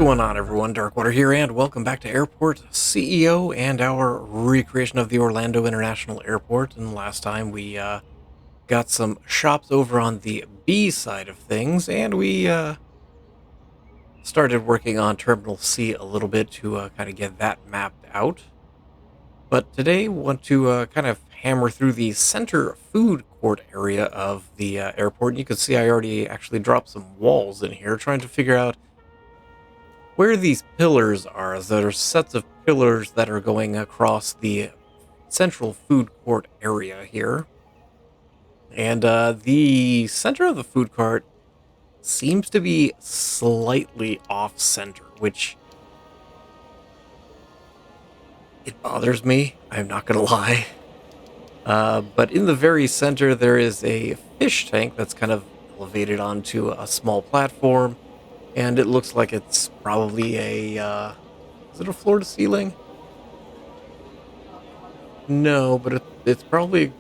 going on, everyone? Darkwater here, and welcome back to Airport CEO and our recreation of the Orlando International Airport. And last time we got some shops over on the B side of things, and we started working on Terminal C a little bit to kind of get that mapped out. But today, we want to kind of hammer through the center food court area of the airport. And you can see I already actually dropped some walls in here, trying to figure out where these pillars are. There are sets of pillars that are going across the central food court area here. And the center of the food court seems to be slightly off-center, which it bothers me. I'm not going to lie. But in the very center, there is a fish tank that's kind of elevated onto a small platform. And it looks like it's probably is it a floor to ceiling? No, but it's probably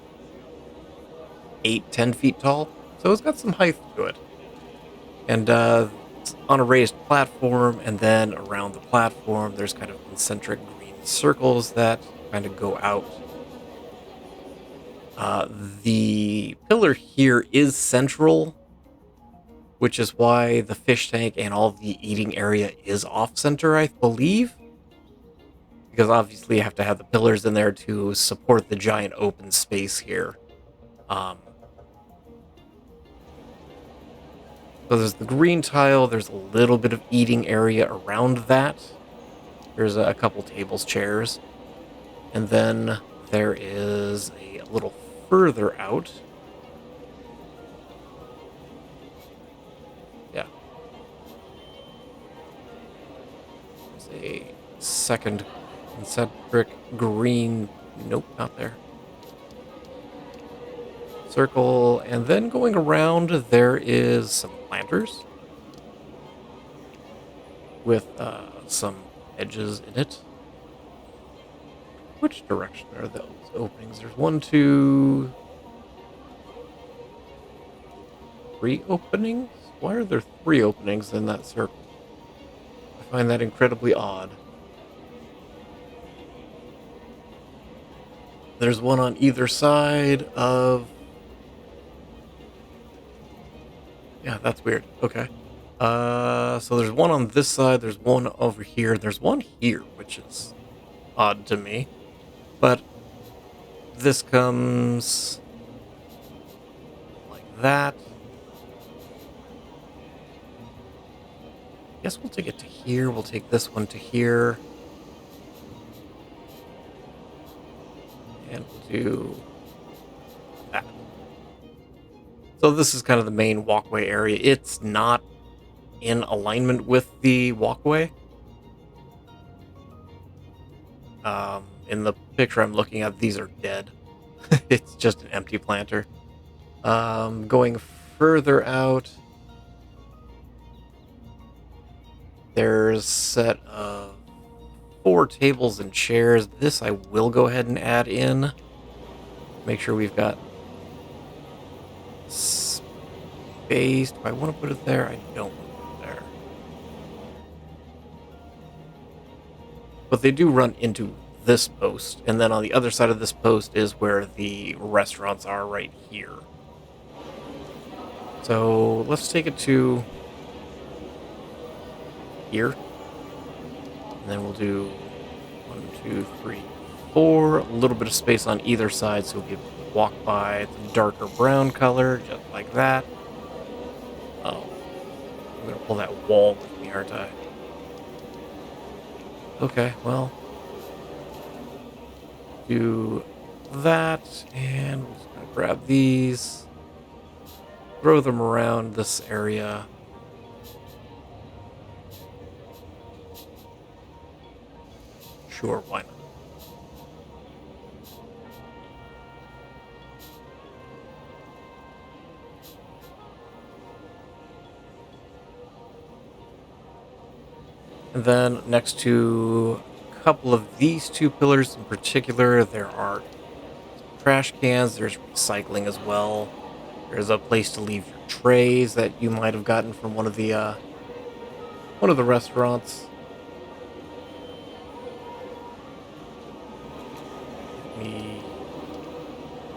8-10 feet tall. So it's got some height to it. And it's on a raised platform, and then around the platform, there's kind of concentric green circles that kind of go out. The pillar here is central, which is why the fish tank and all of the eating area is off-center, I believe. Because obviously you have to have the pillars in there to support the giant open space here. So there's the green tile, there's a little bit of eating area around that. There's a couple tables, chairs. And then there is a little further out. Yeah. There's a second concentric green, nope, not there, circle, and then going around there is some planters with some edges in it. Which direction are those openings? There's 1, 2, 3 openings? Why are there 3 openings in that circle? I find that incredibly odd. There's one on either side of... Yeah, that's weird. Okay. So there's one on this side, there's one over here, there's one here, which is odd to me. But this comes like that. Guess we'll take it to here, we'll take this one to here. And we'll do that. So this is kind of the main walkway area. It's not in alignment with the walkway. In the picture I'm looking at, these are dead. It's just an empty planter. Going further out, there's a set of 4 tables and chairs. This I will go ahead and add in. Make sure we've got space. Do I want to put it there? I don't want to put it there. But they do run into this post, and then on the other side of this post is where the restaurants are right here. So let's take it to here. And then we'll do 1, 2, 3, 4. A little bit of space on either side so we'll be able to walk by. It's a darker brown color, just like that. Oh, I'm going to pull that wall with me, aren't I? Okay, well, do that, and we'll just kind of grab these, throw them around this area. Sure, why not? And then next to a couple of these 2 pillars in particular, there are trash cans, there's recycling as well. There's a place to leave your trays that you might have gotten from one of the one of the restaurants. Give me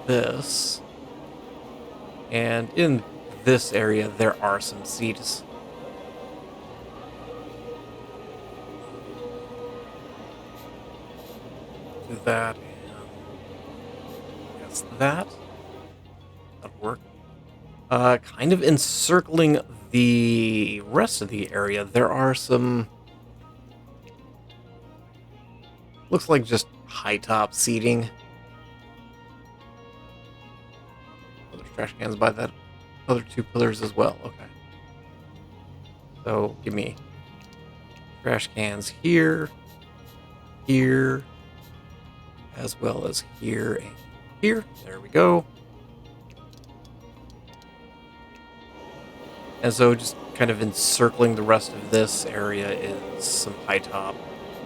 this. And in this area, there are some seats. Do that and yes, that. That'll work. Kind of encircling the rest of the area, there are some. Looks like just high top seating. Oh, there's trash cans by that other two pillars as well. Okay. So give me trash cans here, here, as well as here and here. There we go. And so just kind of encircling the rest of this area is some high top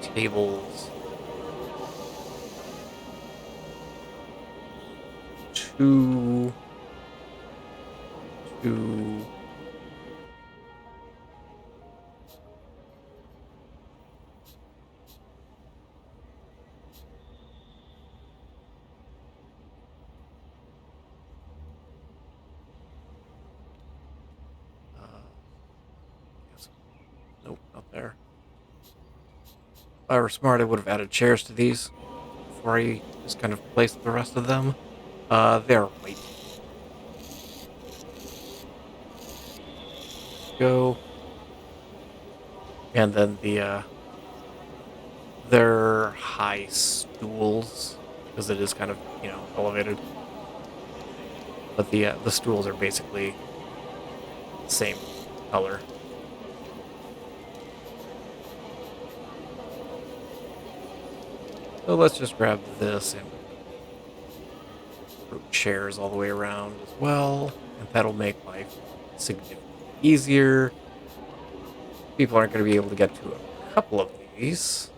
tables. Two. Yes. Nope, not there. If I were smart, I would have added chairs to these before I just kind of placed the rest of them. There, wait. Go. And then they're high stools because it is kind of, elevated. But the stools are basically the same color. So let's just grab this and put chairs all the way around as well. And that'll make life significantly easier. People aren't going to be able to get to a couple of these.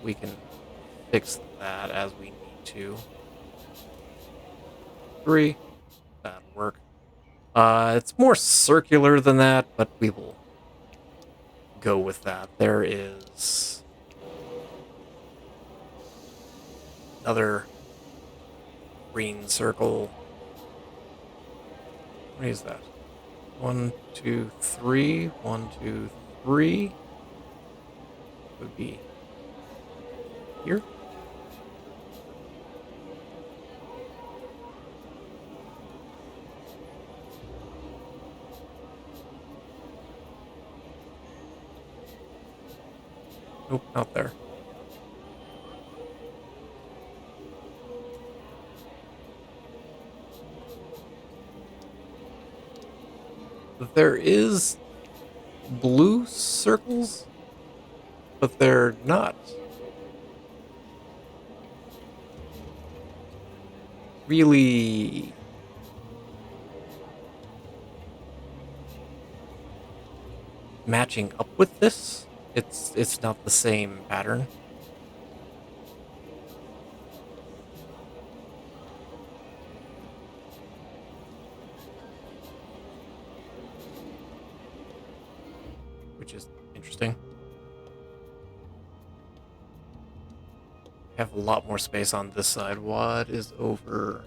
We can fix that as we need to. 3. That'll work. It's more circular than that, but we will go with that. There is another green circle. What is that? 1, 2, 3. 1, 2, 3. Would be here. Nope, not there. There is blue circles, but they're not really matching up with this. It's not the same pattern. Which is interesting. Have a lot more space on this side. What is over?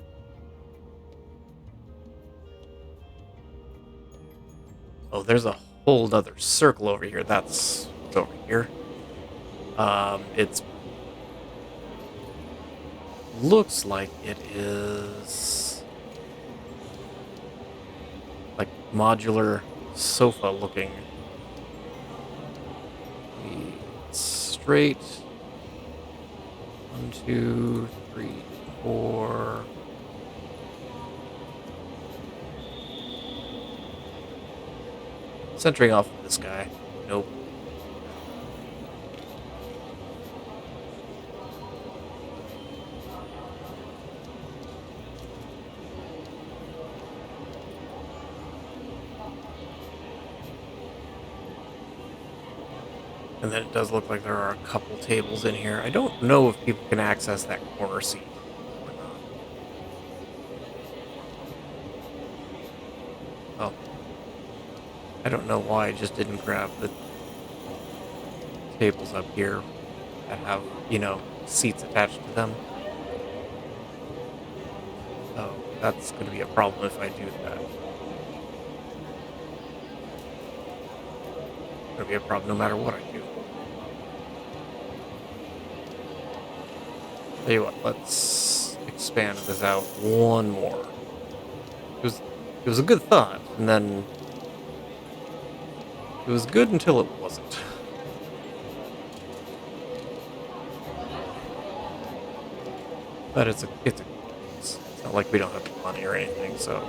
Oh, there's a whole other circle over here. That's over here. It's looks like it is like modular sofa looking. Straight. 1, 2, 3, 4. Centering off of this guy. Nope. And then it does look like there are a couple tables in here. I don't know if people can access that corner seat or not. Oh. I don't know why I just didn't grab the tables up here that have, seats attached to them. So that's going to be a problem if I do that. Going to be a problem no matter what I do. Tell you what, let's expand this out one more. It was a good thought, and then it was good until it wasn't. But it's not like we don't have the money or anything, so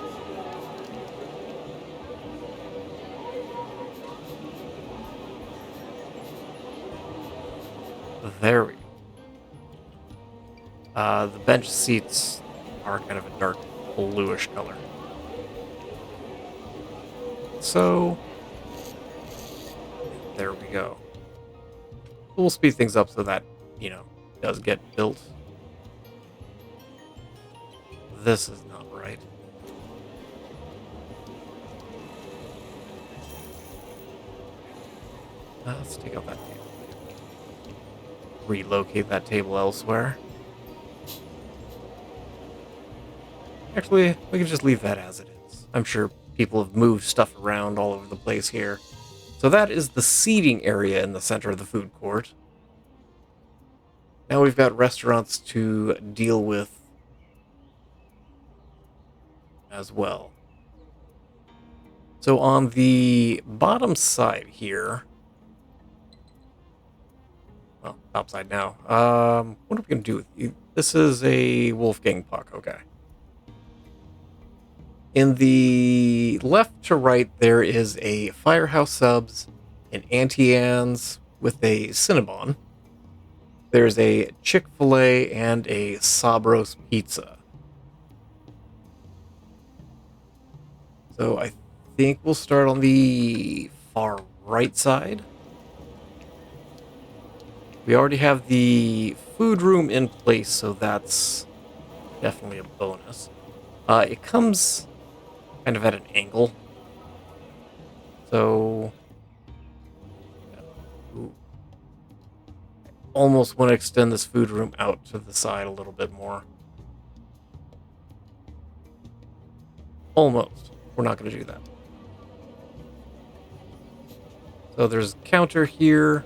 there we go. The bench seats are kind of a dark bluish color. So there we go. We'll speed things up so that, does get built. This is not right. Let's take out that table. Relocate that table elsewhere. Actually, we can just leave that as it is. I'm sure people have moved stuff around all over the place here. So that is the seating area in the center of the food court. Now we've got restaurants to deal with as well. So on the bottom side here, well, top side now. What are we gonna do with you? This is a Wolfgang puck, okay. In the left to right, there is a Firehouse Subs, an Auntie Anne's with a Cinnabon. There's a Chick-fil-A and a Sabros pizza. So I think we'll start on the far right side. We already have the food room in place, so that's definitely a bonus. It comes kind of at an angle. So almost want to extend this food room out to the side a little bit more. Almost. We're not going to do that. So there's a counter here.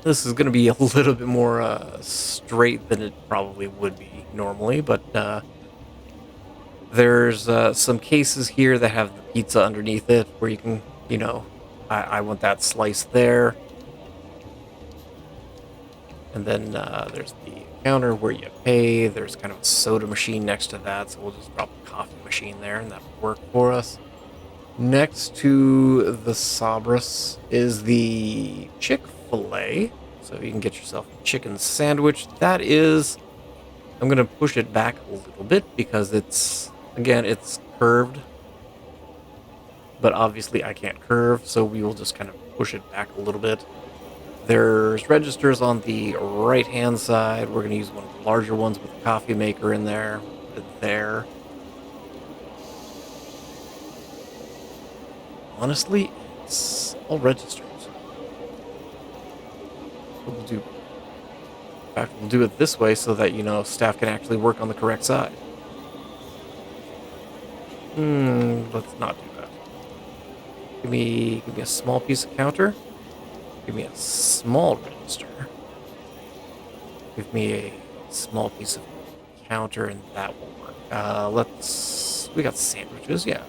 This is going to be a little bit more straight than it probably would be normally, but there's some cases here that have the pizza underneath it where you can, I want that slice there. And then there's the counter where you pay. There's kind of a soda machine next to that, so we'll just drop a coffee machine there, and that'll work for us. Next to the Sabras is the Chick-fil-A, so you can get yourself a chicken sandwich. That is, I'm going to push it back a little bit because it's curved, but obviously I can't curve, so we will just kind of push it back a little bit. There's registers on the right-hand side. We're going to use one of the larger ones with a coffee maker in there. There. Honestly, it's all registers. We'll do. In fact, we'll do it this way so that staff can actually work on the correct side. Let's not do that. Give me a small piece of counter. Give me a small register. Give me a small piece of counter, and that will work. We got sandwiches, yeah.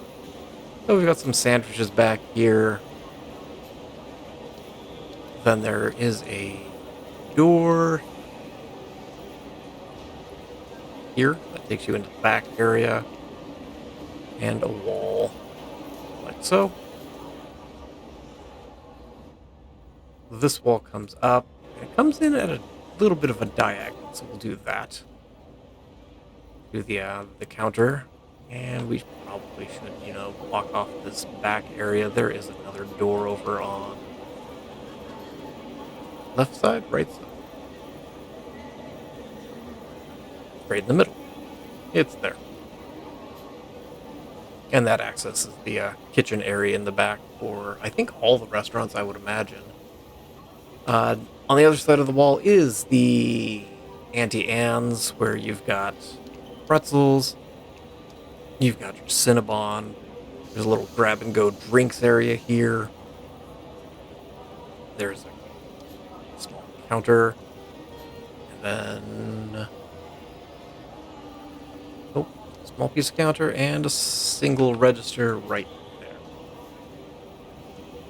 So we've got some sandwiches back here. Then there is a door here that takes you into the back area. And a wall, like so. This wall comes up. It comes in at a little bit of a diagonal, so we'll do that. Do the counter, and we probably should, block off this back area. There is another door over on left side, right side, right in the middle. It's there. And that accesses the kitchen area in the back for, I think, all the restaurants, I would imagine. Uh, on the other side of the wall is the Auntie Anne's, where you've got pretzels, you've got your Cinnabon, there's a little grab and go drinks area here. There's a small counter, and then oh, small piece of counter and a single register right there.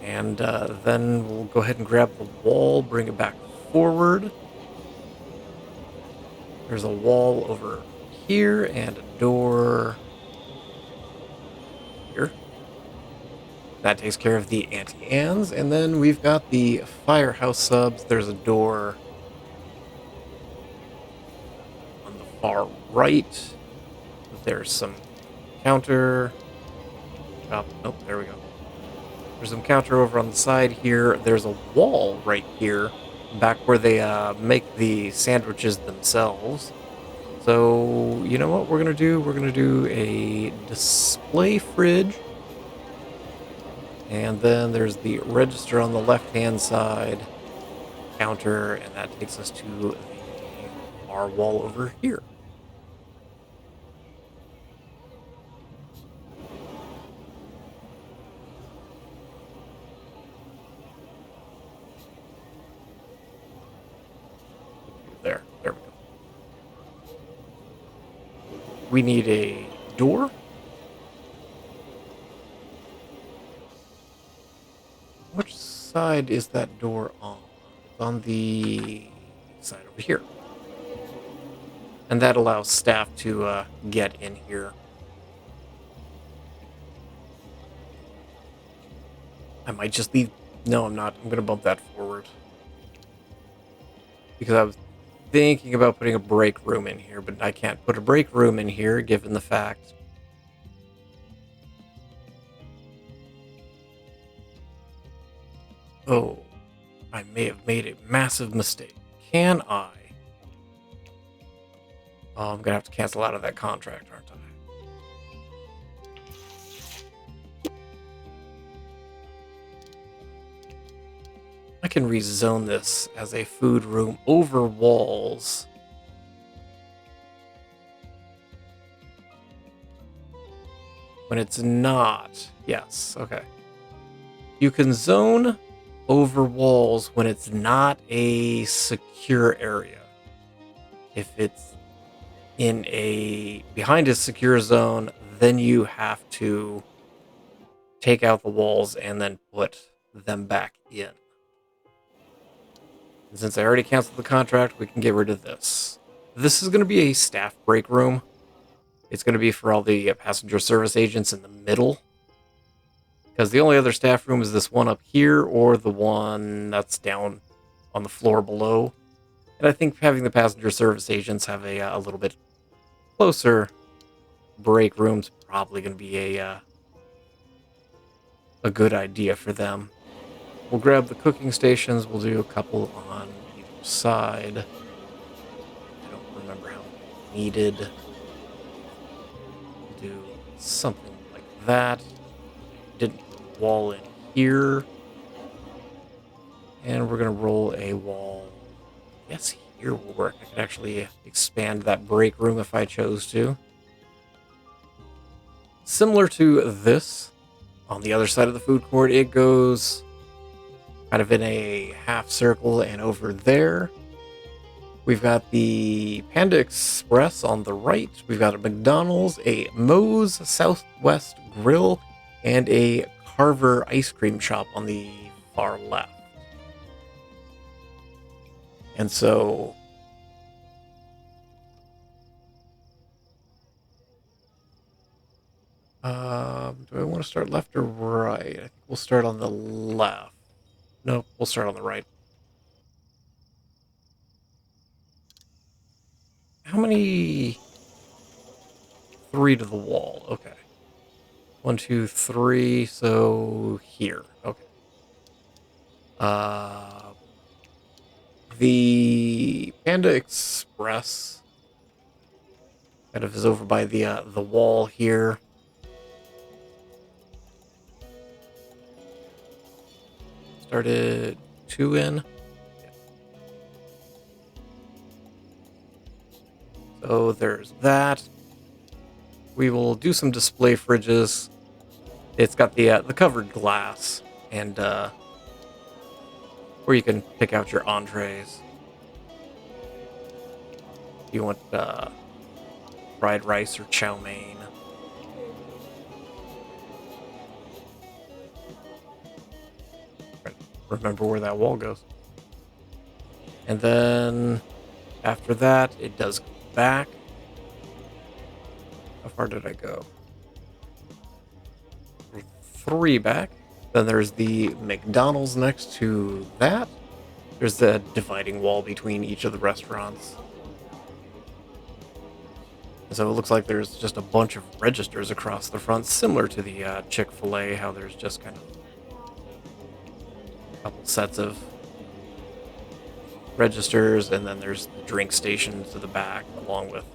And then we'll go ahead and grab the wall, bring it back forward. There's a wall over here and a door here. That takes care of the Auntie Anne's. And then we've got the Firehouse subs. There's a door on the far right. There's some counter. Oh, nope, there we go. There's some counter over on the side here. There's a wall right here, back where they make the sandwiches themselves. So, you know what we're going to do? We're going to do a display fridge. And then there's the register on the left-hand side, counter, and that takes us to the bar wall over here. There we go. We need a door. Which side is that door on? It's on the side over here. And that allows staff to get in here. I might just leave. No, I'm not. I'm going to bump that forward. Because I was thinking about putting a break room in here, but I can't put a break room in here given the fact. Oh, I may have made a massive mistake. Can I? Oh, I'm going to have to cancel out of that contract, aren't I? I can rezone this as a food room over walls. When it's not. Yes, okay. You can zone over walls when it's not a secure area. If it's in a behind a secure zone, then you have to take out the walls and then put them back in. And since I already canceled the contract, we can get rid of this. This is going to be a staff break room. It's going to be for all the passenger service agents in the middle. Because the only other staff room is this one up here or the one that's down on the floor below. And I think having the passenger service agents have a little bit closer break room's probably going to be a good idea for them. We'll grab the cooking stations. We'll do a couple on either side. I don't remember how needed. We'll do something like that. Didn't put a wall in here. And we're going to roll a wall. Yes, here will work. I could actually expand that break room if I chose to. Similar to this, on the other side of the food court, it goes kind of in a half circle, and over there, we've got the Panda Express on the right. We've got a McDonald's, a Moe's Southwest Grill, and a Carver ice cream shop on the far left. And so do I want to start left or right? I think we'll start on the left. Nope, we'll start on the right. How many? 3 to the wall. Okay. 1, 2, 3. So here. Okay. The Panda Express kind of is over by the wall here. started 2 in. Yeah. So there's that. We will do some display fridges. It's got the covered glass and where you can pick out your entrees. If you want fried rice or chow mein. Remember where that wall goes. And then after that, it does go back. How far did I go? 3 back. Then there's the McDonald's next to that. There's the dividing wall between each of the restaurants. And so it looks like there's just a bunch of registers across the front, similar to the Chick-fil-A, how there's just kind of a couple sets of registers, and then there's the drink station to the back, along with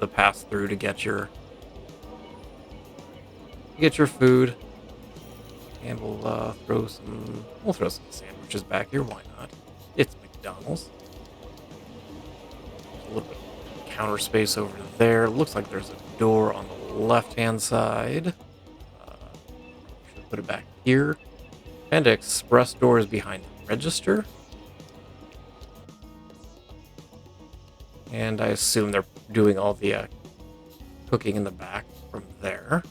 the pass-through to get your food. And we'll throw some sandwiches back here. Why not? It's McDonald's. There's a little bit of counter space over there. Looks like there's a door on the left-hand side. Should put it back here. And express door is behind the register. And I assume they're doing all the cooking in the back from there.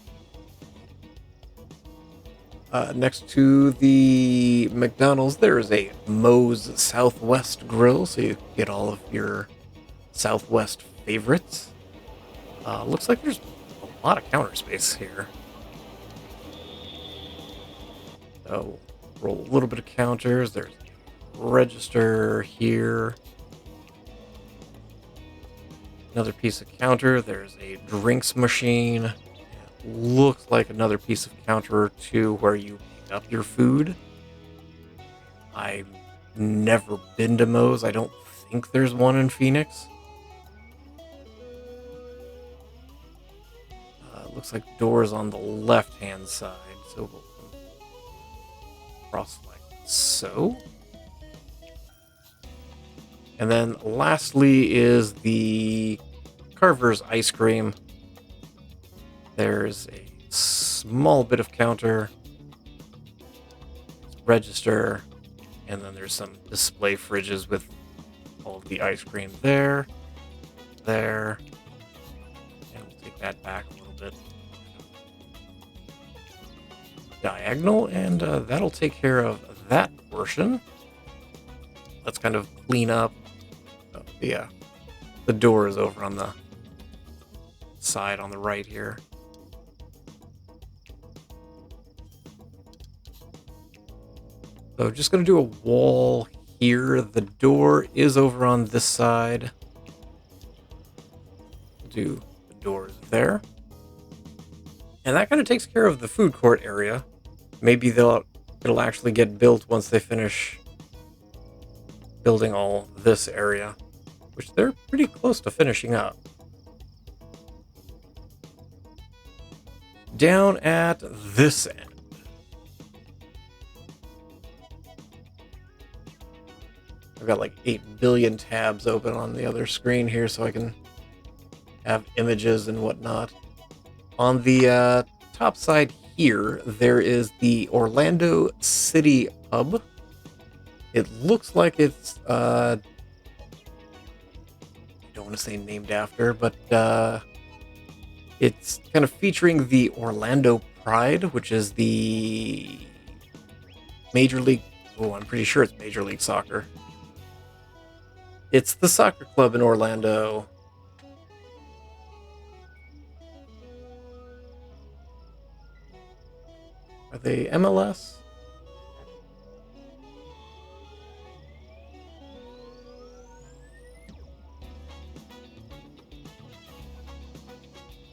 Next to the McDonald's, there is a Moe's Southwest Grill, so you get all of your Southwest favorites. Looks like there's a lot of counter space here. So, roll a little bit of counters. There's a register here. Another piece of counter. There's a drinks machine. Looks like another piece of counter or two where you pick up your food. I've never been to Moe's. I don't think there's one in Phoenix. Looks like doors on the left-hand side, so we'll cross like so. And then lastly is the Carver's ice cream. There's a small bit of counter, register, and then there's some display fridges with all of the ice cream there, and we'll take that back a little bit. Diagonal, and that'll take care of that portion. Let's kind of clean up. The door is over on the side on the right here. So just going to do a wall here. The door is over on this side. We'll do the doors there. And that kind of takes care of the food court area. Maybe it'll actually get built once they finish building all this area, which they're pretty close to finishing up. Down at this end. I've got like 8 billion tabs open on the other screen here so I can have images and whatnot. On the top side here, there is the Orlando City Pub. It looks like it's, I don't want to say named after, but it's kind of featuring the Orlando Pride, which is the Major League, I'm pretty sure it's Major League Soccer. It's the soccer club in Orlando. Are they MLS?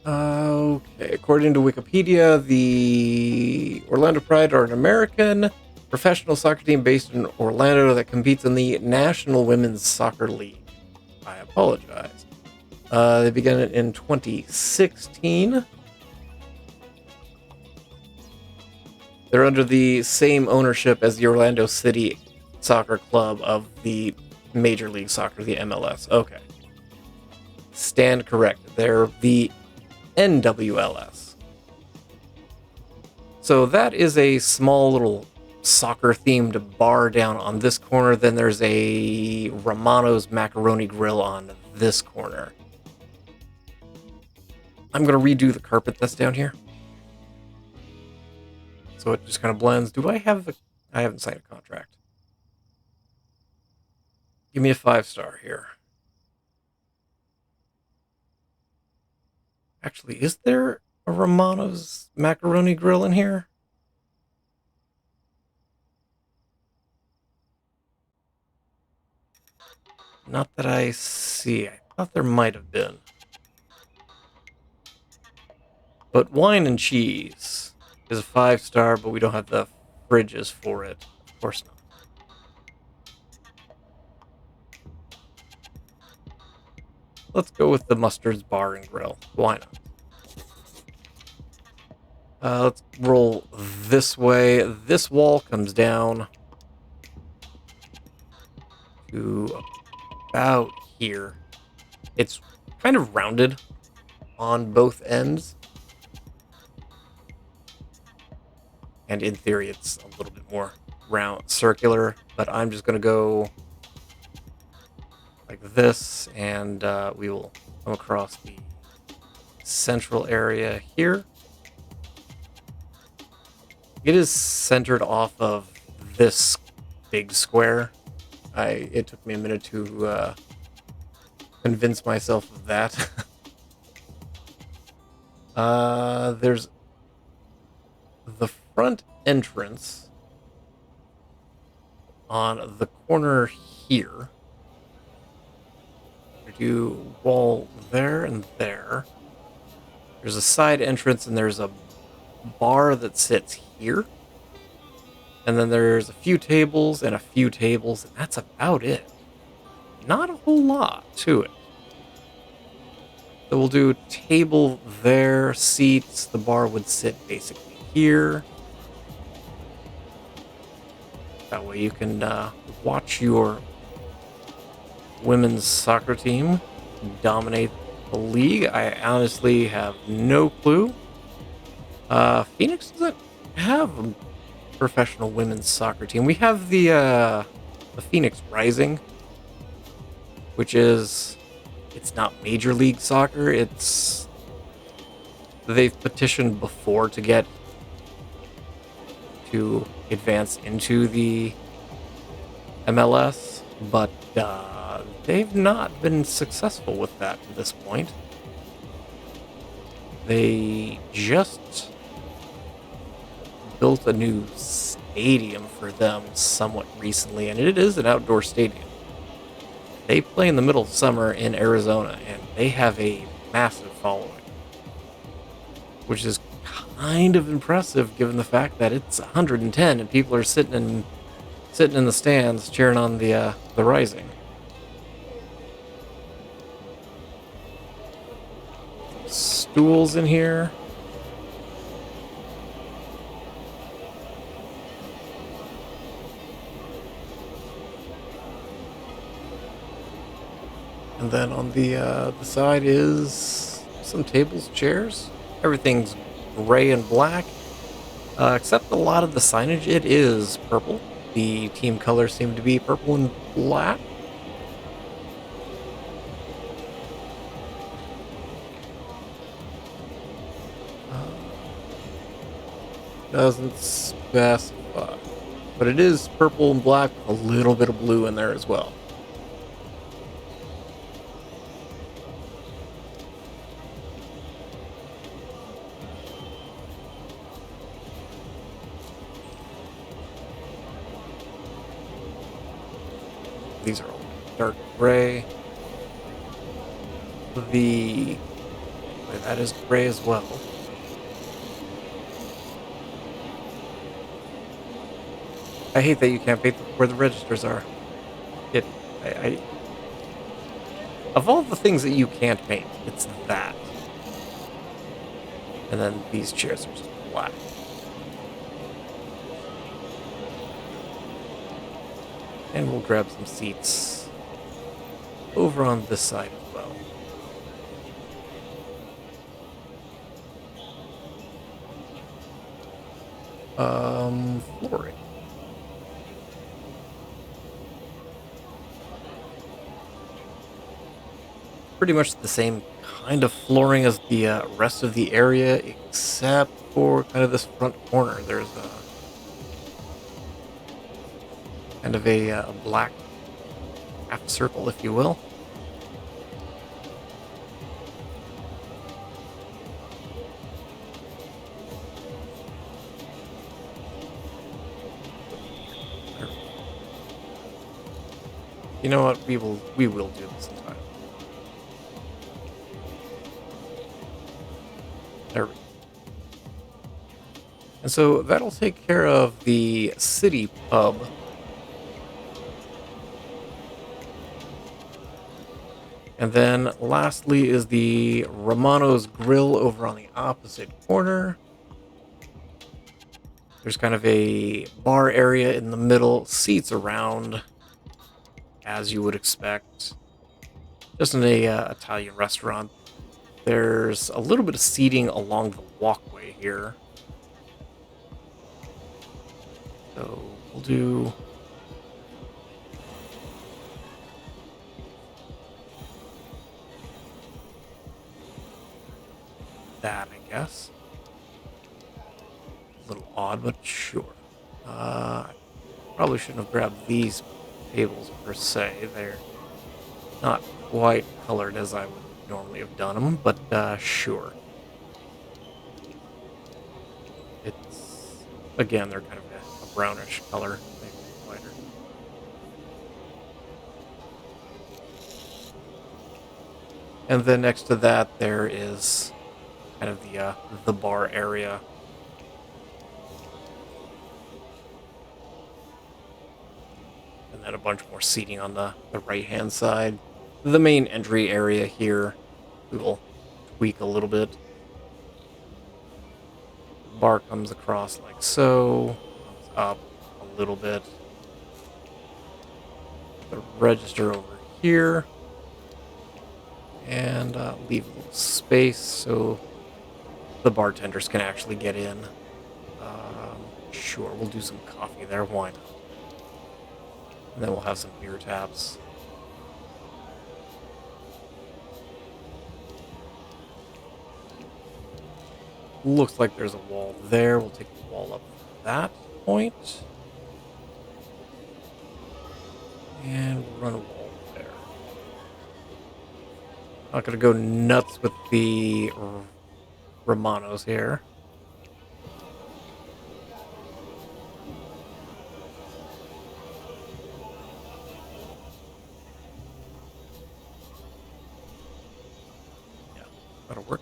Okay, according to Wikipedia, the Orlando Pride are an American professional soccer team based in Orlando that competes in the National Women's Soccer League. I apologize. They began it in 2016. They're under the same ownership as the Orlando City Soccer Club of the Major League Soccer, the MLS. Okay. Stand corrected. They're the NWLS. So that is a small little soccer-themed bar down on this corner. Then there's a Romano's Macaroni Grill on this corner. I'm going to redo the carpet that's down here. So it just kind of blends. Do I have the... I haven't signed a contract. Give me a 5-star here. Actually, is there a Romano's Macaroni Grill in here? Not that I see. I thought there might have been. But wine and cheese is a 5-star, but we don't have the fridges for it. Of course not. Let's go with the Mustard's Bar and Grill. Why not? Let's roll this way. This wall comes down to about here. It's kind of rounded on both ends. And in theory, it's a little bit more round, circular, but I'm just going to go like this, and we will come across the central area here. It is centered off of this big square. It took me a minute to convince myself of that. There's the front entrance on the corner here. We do wall there and there. There's a side entrance and there's a bar that sits here. And then there's a few tables and a few tables, and that's about it. Not a whole lot to it. So we'll do table there, seats. The bar would sit basically here. That way you can watch your women's soccer team dominate the league. I honestly have no clue. Phoenix doesn't have a professional women's soccer team. We have the Phoenix Rising, which is... it's not Major League Soccer. They've petitioned before to advance into the MLS, but they've not been successful with that to this point. They just built a new stadium for them somewhat recently, and it is an outdoor stadium. They play in the middle of summer in Arizona, and they have a massive following, which is kind of impressive given the fact that it's 110 and people are sitting in the stands cheering on the Rising. Stools in here. And then on the side is some tables, chairs. Everything's gray and black, except a lot of the signage. It is purple. The team colors seem to be purple and black. Doesn't specify, but it is purple and black with a little bit of blue in there as well. These are all dark gray. That is gray as well. I hate that you can't paint where the registers are. Of all the things that you can't paint, it's that. And then these chairs are just black. And we'll grab some seats over on this side as well. Flooring. Pretty much the same kind of flooring as the rest of the area, except for kind of this front corner. There's a kind of a black half circle, if you will. You know what? We will do this in time. There we go. And so that'll take care of the city pub. And then lastly is the Romano's Grill over on the opposite corner. There's kind of a bar area in the middle, seats around, as you would expect. Just in a Italian restaurant. There's a little bit of seating along the walkway here. So we'll do that, I guess. A little odd, but sure. Probably shouldn't have grabbed these tables per se. They're not quite colored as I would normally have done them, but sure. It's, again, they're kind of a brownish color, maybe lighter. And then next to that, there is kind of the bar area. And then a bunch more seating on the right-hand side. The main entry area here, we will tweak a little bit. Bar comes across like so, comes up a little bit. The register over here. And leave a little space so the bartenders can actually get in. Sure, we'll do some coffee there, why not? And then we'll have some beer taps. Looks like there's a wall there. We'll take the wall up from that point. And we'll run a wall there. Not going to go nuts with the Romanos here. Yeah, that'll work.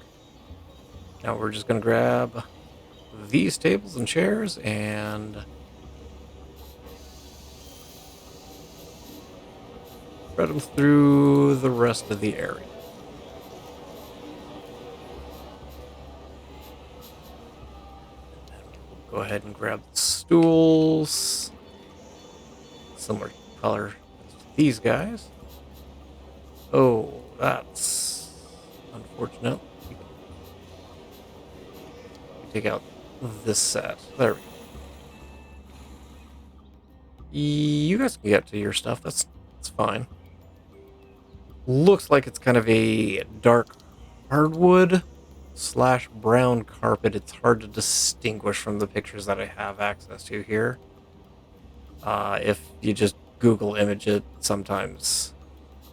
Now we're just going to grab these tables and chairs and spread them through the rest of the area. We'll go ahead and grab the stools. Similar color as these guys. Oh, that's unfortunate. Take out this set. There we go. You guys can get to your stuff. That's fine. Looks like it's kind of a dark hardwood / brown carpet. It's hard to distinguish from the pictures that I have access to here. If you just Google image it, sometimes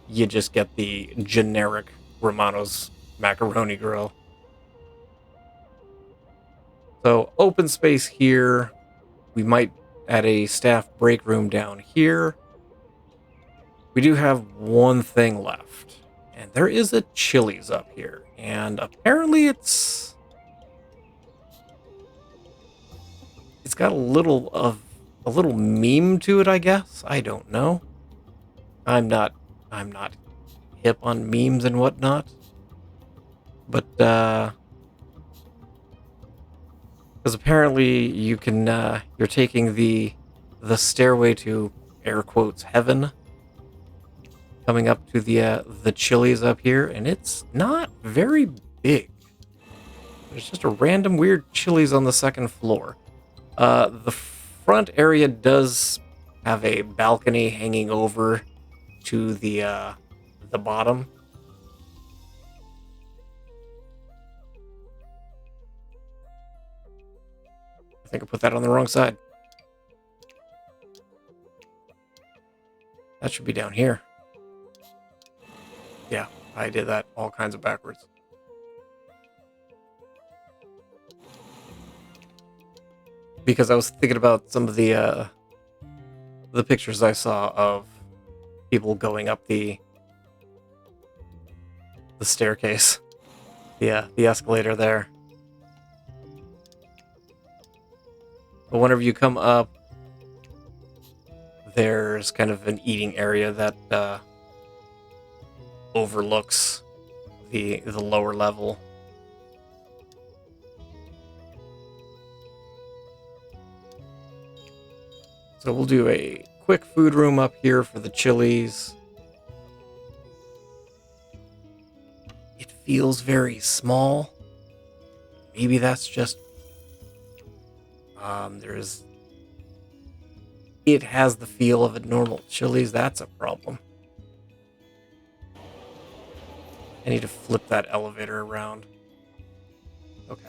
you just get the generic Romano's macaroni grill. So open space here. We might add a staff break room down here. We do have one thing left, and there is a Chili's up here, and apparently it's got a little meme to it, I guess. I don't know. I'm not hip on memes and whatnot, but because apparently you can you're taking the stairway to air quotes heaven, coming up to the Chili's up here, and it's not very big. There's just a random weird Chili's on the second floor. The front area does have a balcony hanging over to the bottom. I think I put that on the wrong side. That should be down here. Yeah, I did that all kinds of backwards. Because I was thinking about some of the pictures I saw of people going up the staircase. Yeah, the escalator there. But whenever you come up, there's kind of an eating area that overlooks the lower level. So we'll do a quick food room up here for the Chili's. It feels very small. Maybe that's just it has the feel of a normal Chili's. That's a problem. I need to flip that elevator around. Okay.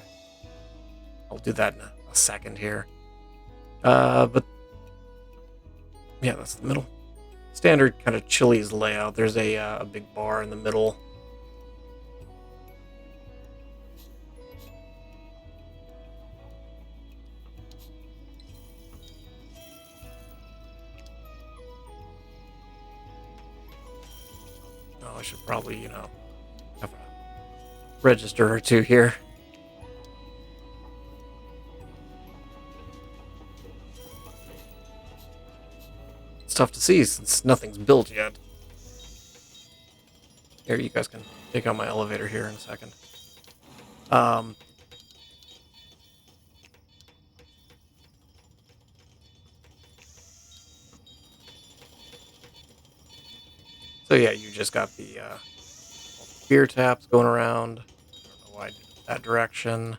I'll do that in a second here. But yeah, that's the middle. Standard kind of Chili's layout. There's a big bar in the middle. Oh, I should probably, have a register or two here. It's tough to see since nothing's built yet. Here, you guys can take out my elevator here in a second. So yeah, you just got the beer taps going around. I don't know why I did it that direction.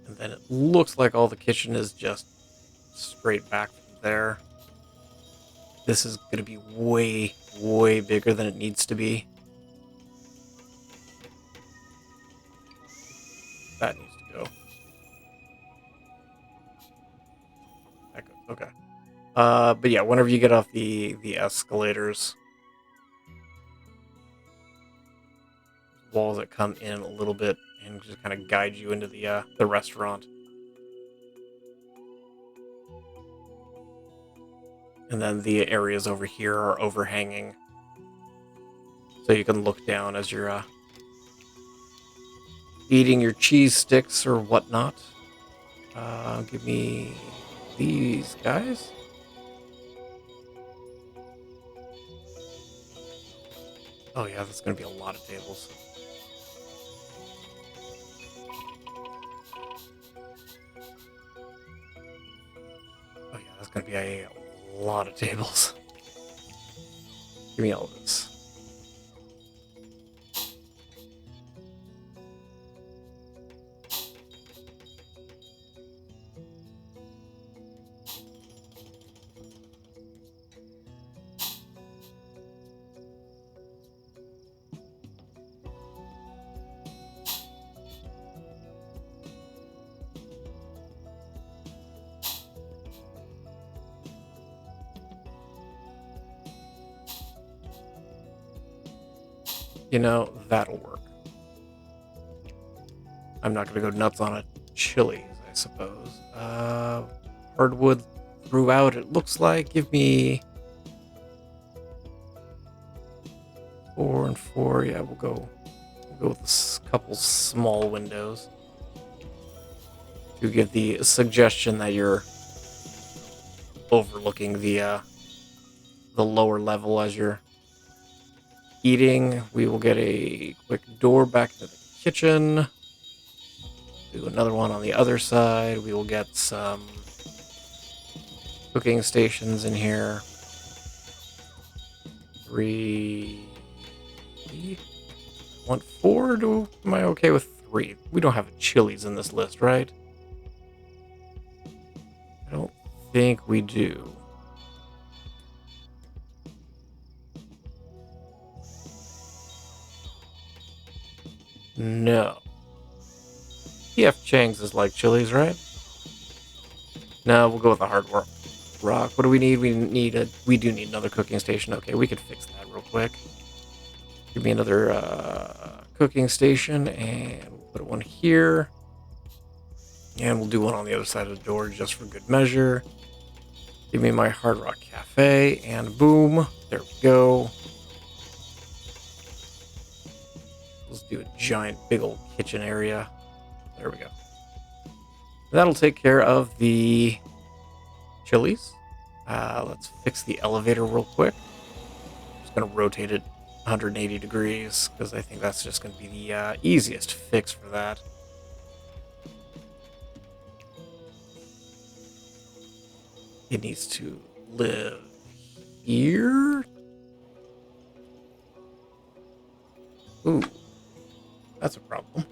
And then it looks like all the kitchen is just straight back from there. This is going to be way, way bigger than it needs to be. That needs to go. That goes. Okay. But yeah, whenever you get off the escalators, walls that come in a little bit and just kind of guide you into the restaurant. And then the areas over here are overhanging, so you can look down as you're eating your cheese sticks or whatnot. Give me these guys. Oh yeah, that's going to be a lot of tables. Oh yeah, that's going to be a lot of tables. Give me all of this. That'll work. I'm not going to go nuts on a Chili's, I suppose. Hardwood throughout, it looks like. Give me 4 and 4. Yeah, we'll go with a couple small windows to give the suggestion that you're overlooking the the lower level as you're eating. We will get a quick door back to the kitchen. Do another one on the other side. We will get some cooking stations in here. 3. Want 4? Am I okay with 3? We don't have a Chili's in this list, right? I don't think we do. No. PF Chang's is like Chili's, right? No, we'll go with the hard rock. What do we need? We do need another cooking station. Okay, we could fix that real quick. Give me another cooking station, and we'll put one here. And we'll do one on the other side of the door just for good measure. Give me my Hard Rock Cafe, and boom, there we go. Let's do a giant, big old kitchen area. There we go. That'll take care of the Chili's. Let's fix the elevator real quick. Just gonna rotate it 180 degrees because I think that's just gonna be the easiest fix for that. It needs to live here. Ooh, that's a problem.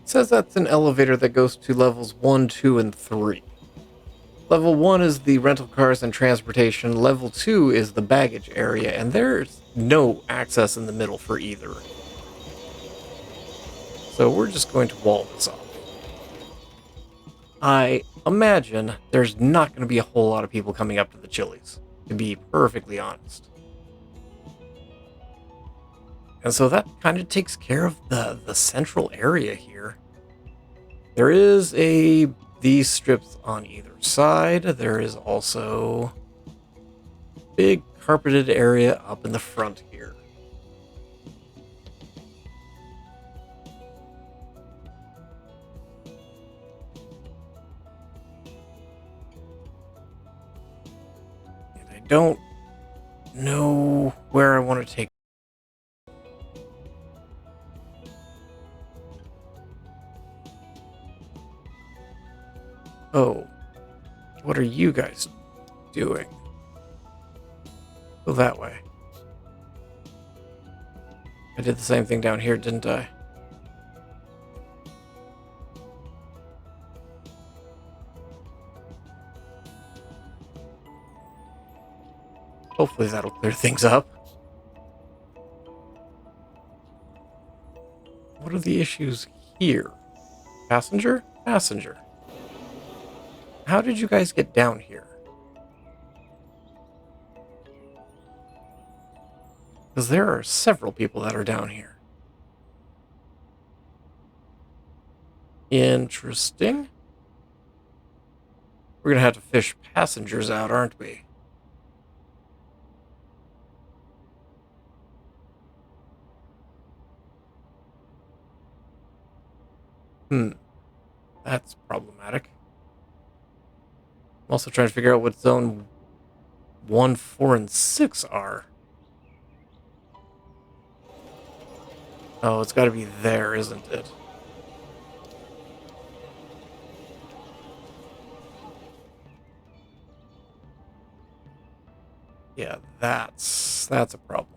It says that's an elevator that goes to levels 1, 2, and 3. Level 1 is the rental cars and transportation. Level 2 is the baggage area, and there's no access in the middle for either. So we're just going to wall this off. I imagine there's not going to be a whole lot of people coming up to the Chili's, to be perfectly honest. And so that kind of takes care of the central area here. There is these strips on either side. There is also a big carpeted area up in the front here. And I don't know where I want to take. Oh, what are you guys doing? Go that way. I did the same thing down here, didn't I? Hopefully that'll clear things up. What are the issues here? Passenger? Passenger. How did you guys get down here? Because there are several people that are down here. Interesting. We're going to have to fish passengers out, aren't we? That's problematic. I'm also trying to figure out what zone 1, 4, and 6 are. Oh, it's got to be there, isn't it? Yeah, that's a problem.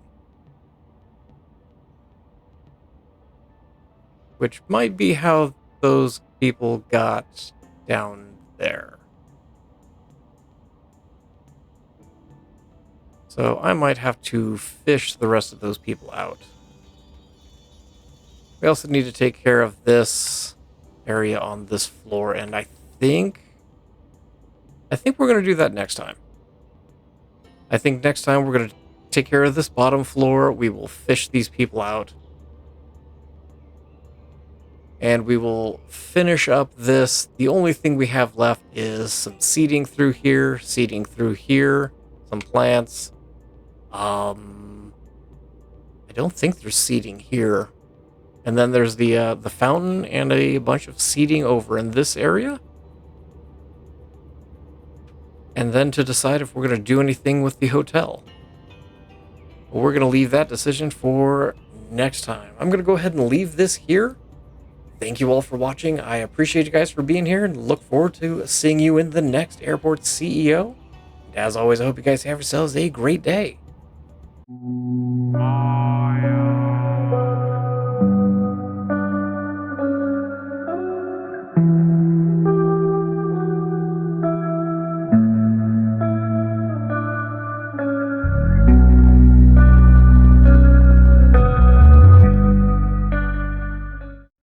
Which might be how those people got down there. So I might have to fish the rest of those people out. We also need to take care of this area on this floor, and I think we're going to do that next time. I think next time we're going to take care of this bottom floor. We will fish these people out. and we will finish up this. The only thing we have left is some seeding through here, some plants. I don't think there's seeding here. And then there's the fountain and a bunch of seeding over in this area. And then to decide if we're going to do anything with the hotel. We're going to leave that decision for next time. I'm going to go ahead and leave this here. Thank you all for watching. I appreciate you guys for being here and look forward to seeing you in the next Airport CEO. And as always, I hope you guys have yourselves a great day.